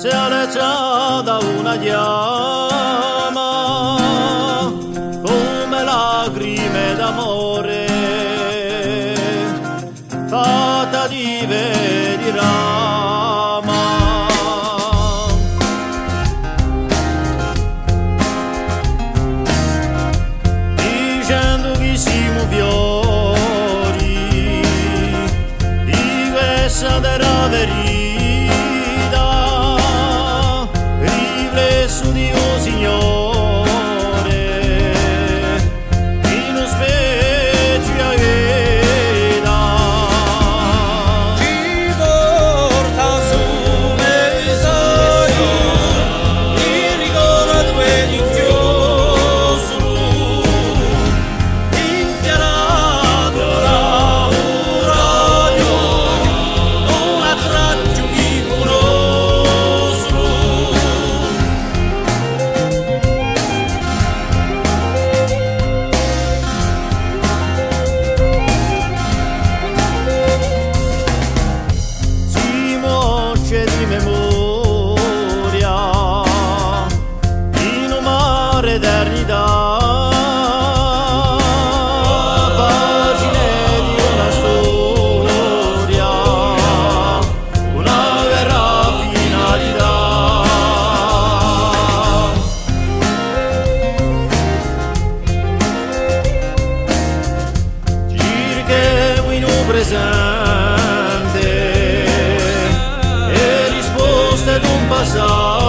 si è alzata una chiama come lacrime d'amore fatta di veri rama. Dicendo che siamo fiori di questa terra ferita, riflesso di un Signore in un specchio vita. Ci porta su messaggio, il ricordo e l'inchiostro, impiarato da un raggio, un attraggio di nostro. Si muoce di memoria in un mare d'eternità, pagine di una storia, una vera finalità. Cerchiamo in un presente e risposte d'un passato